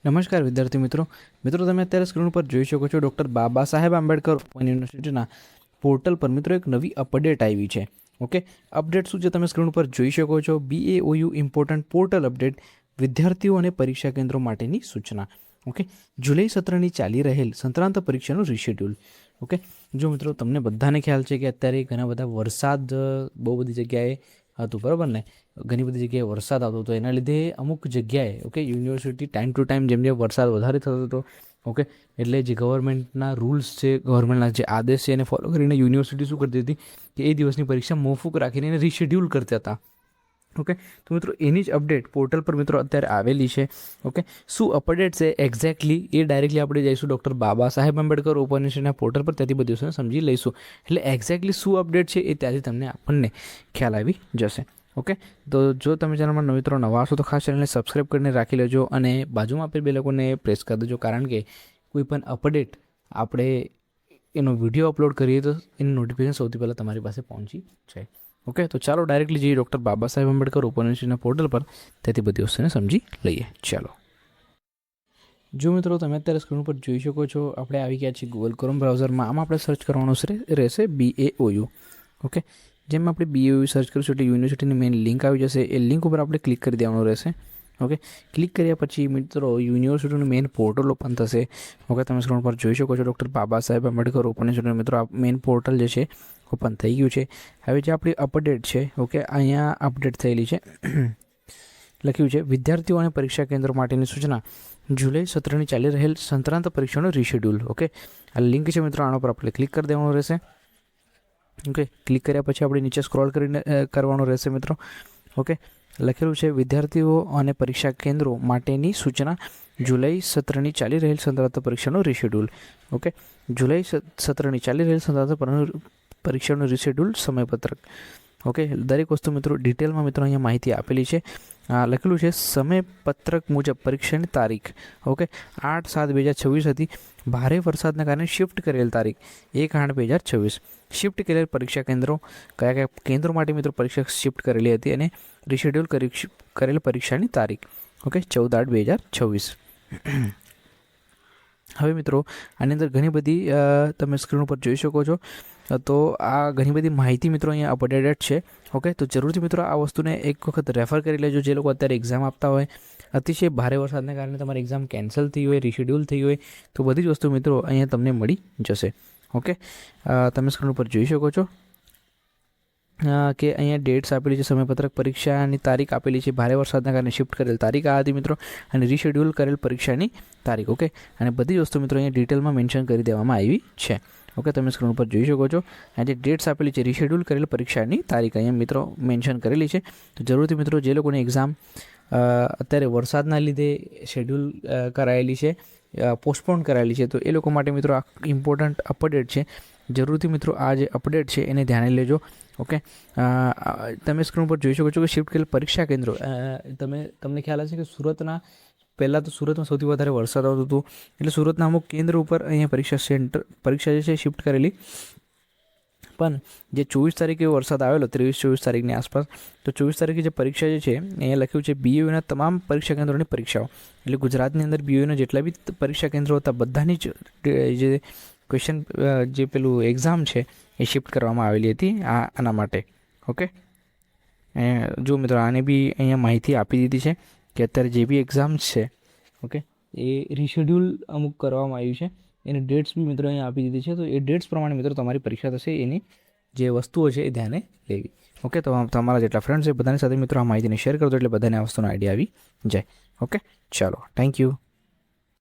નમસ્કાર વિદ્યાર્થી મિત્રો તમે અત્યારે સ્ક્રીન પર જોઈ શકો છો ડૉક્ટર બાબા સાહેબ આંબેડકર ઓપન યુનિવર્સિટીના પોર્ટલ પર મિત્રો એક નવી અપડેટ આવી છે. ઓકે, અપડેટ શું છે તમે સ્ક્રીન પર જોઈ શકો છો. BAOU ઇમ્પોર્ટન્ટ પોર્ટલ અપડેટ, વિદ્યાર્થીઓ અને પરીક્ષા કેન્દ્રો માટેની સૂચના. ઓકે, જુલાઈ સત્રની ચાલી રહેલ સંક્રાંત પરીક્ષાનું રીશેડ્યુલ. ઓકે, જો મિત્રો તમને બધાને ખ્યાલ છે કે અત્યારે ઘણા બધા વરસાદ બહુ બધી જગ્યાએ હતું, બરાબર ને. ઘણી બધી જગ્યાએ વરસાદ આવતો હતો, એના લીધે અમુક જગ્યાએ okay university time to time જેમ જેમ વરસાદ વધારે થતો હતો ઓકે એટલે જે ગવર્મેન્ટના રૂલ્સ છે, ગવર્મેન્ટના જે આદેશ છે એને ફોલો કરીને યુનિવર્સિટી શું કરતી હતી કે એ દિવસની પરીક્ષા મોકૂફ રાખીને એને રીશેડ્યુલ કરતા હતા. ઓકે, તો મિત્રો એની જ અપડેટ પોર્ટલ પર મિત્રો અત્યારે આવેલી છે. ઓકે, શું અપડેટ છે એક્ઝેક્ટલી એ ડાયરેક્ટલી આપણે જઈશું ડૉક્ટર બાબા સાહેબ આંબેડકર ઓપન યુનિવર્સિટીના પોર્ટલ પર, ત્યાંથી બધી વસ્તુને સમજી લઈશું. એટલે એક્ઝેક્ટલી શું અપડેટ છે એ ત્યાંથી તમને આપણને ખ્યાલ આવી જશે. ઓકે, તો જો તમે ચેનલમાં મિત્રો નવા હશો તો ખાસ ચેનલને સબસ્ક્રાઈબ કરીને રાખી લેજો અને બાજુમાં આપેલ બે લોકોને પ્રેસ કરી દેજો, કારણ કે કોઈ પણ અપડેટ આપણે એનો વિડીયો અપલોડ કરીએ તો એની નોટિફિકેશન સૌથી પહેલાં તમારી પાસે પહોંચી જાય. ઓકે, તો ચાલો ડાયરેક્ટલી જઈએ ડૉક્ટર બાબા સાહેબ આંબેડકર ઓપન યુનિવર્સિટીના પોર્ટલ પર, ત્યાંથી બધી વસ્તુને સમજી લઈએ. ચાલો. જો મિત્રો તમે અત્યારે સ્ક્રીન પર જોઈ શકો છો, આપણે આવી ગયા છીએ ગૂગલ ક્રોમ બ્રાઉઝરમાં. આમાં આપણે સર્ચ કરવાનું રહેશે BAOU. ઓકે, જેમ આપણે BAOU સર્ચ કરીશું એટલે યુનિવર્સિટીની મેઇન લિંક આવી જશે. એ લિંક ઉપર આપણે ક્લિક કરી દેવાનું રહેશે. ઓકે, ક્લિક કર્યા પછી મિત્રો યુનિવર્સિટીનું મેઇન પોર્ટલ ઓપન થશે. ઓકે, તમે સ્ક્રીન પર જોઈ શકો છો ડૉક્ટર બાબા સાહેબ આંબેડકર ઓપન યુનિવર્સિટીનું મિત્રો આ મેઇન પોર્ટલ જે છે ઓપન થઈ ગયું છે. હવે જે આપણી અપડેટ છે, ઓકે, અહીંયા અપડેટ થયેલી છે. લખ્યું છે વિદ્યાર્થીઓ અને પરીક્ષા કેન્દ્રો માટેની સૂચના, જુલાઈ સત્રની ચાલી રહેલ સંક્રાંત પરીક્ષાનો રીશેડ્યુલ. ઓકે, આ લિંક છે મિત્રો, આના પર આપણે ક્લિક કરી દેવાનું રહેશે. ઓકે, ક્લિક કર્યા પછી આપણે નીચે સ્ક્રોલ કરીને કરવાનું રહેશે મિત્રો. ઓકે, લખેલું છે વિદ્યાર્થીઓ અને પરીક્ષા કેન્દ્રો માટેની સૂચના, જુલાઈ સત્રની ચાલી રહેલ સંક્રાંત પરીક્ષાનો રીશેડ્યુલ. ઓકે, જુલાઈ સત્રની ચાલી રહેલ સંક્રાંત પરીક્ષાનું રીશેડ્યુલ સમયપત્રક. ઓકે, દરેક વસ્તુ મિત્રો ડિટેલમાં મિત્રો અહીંયા માહિતી આપેલી છે. લખેલું છે સમયપત્રક મુજબ પરીક્ષાની તારીખ. ઓકે, 8/7/2026 હતી. ભારે વરસાદના કારણે શિફ્ટ કરેલ તારીખ 1/8/2026. શિફ્ટ કરેલ પરીક્ષા કેન્દ્રો, કયા કયા કેન્દ્રો માટે મિત્રો પરીક્ષા શિફ્ટ કરેલી હતી અને રીશેડ્યુલ કરેલ પરીક્ષાની તારીખ. ઓકે, 14/8/2026. હવે મિત્રો આની અંદર ઘણી બધી તમે સ્ક્રીન ઉપર જોઈ શકો છો, તો આ ઘણી બધી માહિતી મિત્રો અહીંયા અપડેટેડ છે. ઓકે, તો જરૂરથી મિત્રો આ વસ્તુને એક વખત રેફર કરી લેજો. જે લોકો અત્યારે એક્ઝામ આપતા હોય, અતિશય ભારે વરસાદને કારણે તમારી એક્ઝામ કેન્સલ થઈ હોય, રીશેડ્યુલ થઈ હોય, તો બધી જ વસ્તુ મિત્રો અહીંયા તમને મળી જશે. ઓકે, તમે સ્ક્રીન ઉપર જોઈ શકો છો કે અહીંયા ડેટ્સ આપેલી છે, સમયપત્રક પરીક્ષાની તારીખ આપેલી છે, ભારે વરસાદના કારણે શિફ્ટ કરેલ તારીખ આ હતી મિત્રો, અને રીશેડ્યુલ કરેલ પરીક્ષાની તારીખ. ઓકે, અને બધી વસ્તુ મિત્રો અહીંયા ડિટેલમાં મેન્શન કરી દેવામાં આવી છે. ઓકે, તમે સ્ક્રીન ઉપર જોઈ શકો છો આ જે ડેટ્સ આપેલી છે, રીશેડ્યુલ કરેલ પરીક્ષાની તારીખ અહીંયા મિત્રો મેન્શન કરેલી છે. તો જરૂરથી મિત્રો જે લોકોની એક્ઝામ અત્યારે વરસાદના લીધે શેડ્યુલ કરાયેલી છે, પોસ્ટપોન કરાયેલી છે, તો એ લોકો માટે મિત્રો આ ઇમ્પોર્ટન્ટ અપડેટ છે. જરૂરથી મિત્રો આ જે અપડેટ છે એને ધ્યાને લેજો. ઓકે, તમે સ્ક્રીન પર જોઈ શકો છો કે શિફ્ટ કરેલ પરીક્ષા કેન્દ્રો, તમને ખ્યાલ હશે કે સુરતના પહેલાં તો સુરતમાં સૌથી વધારે વરસાદ આવતો હતો, એટલે સુરતના અમુક કેન્દ્ર ઉપર અહીંયા પરીક્ષા જે છે શિફ્ટ કરેલી. પણ જે 24 તારીખે વરસાદ આવેલો, 23-24 તારીખની આસપાસ, તો 24 તારીખે જે પરીક્ષા જે છે અહીંયા લખ્યું છે BAOUના તમામ પરીક્ષા કેન્દ્રોની પરીક્ષાઓ, એટલે ગુજરાતની અંદર BAOUના જેટલા બી પરીક્ષા કેન્દ્રો હતા બધાની જ જે ક્વેશ્ચન જે પેલું એક્ઝામ છે એ શિફ્ટ કરવામાં આવેલી હતી આના માટે. ઓકે, જો મિત્રો આને બી અહીંયા માહિતી આપી દીધી છે કે અત્યારે જે બી એક્ઝામ્સ છે ઓકે એ રીશેડ્યુલ અમુક કરવામાં આવ્યું છે, એની ડેટ્સ બી મિત્રો અહીંયા આપી દીધી છે. તો એ ડેટ્સ પ્રમાણે મિત્રો તમારી પરીક્ષા થશે, એની જે વસ્તુઓ છે એ ધ્યાને લેવી. ઓકે, તો તમારા જેટલા ફ્રેન્ડ્સ છે બધાની સાથે મિત્રો આ માહિતીને શેર કરજો, એટલે બધાને આ વસ્તુનો આઈડિયા આવી જાય. ઓકે, ચાલો, થેન્ક યુ.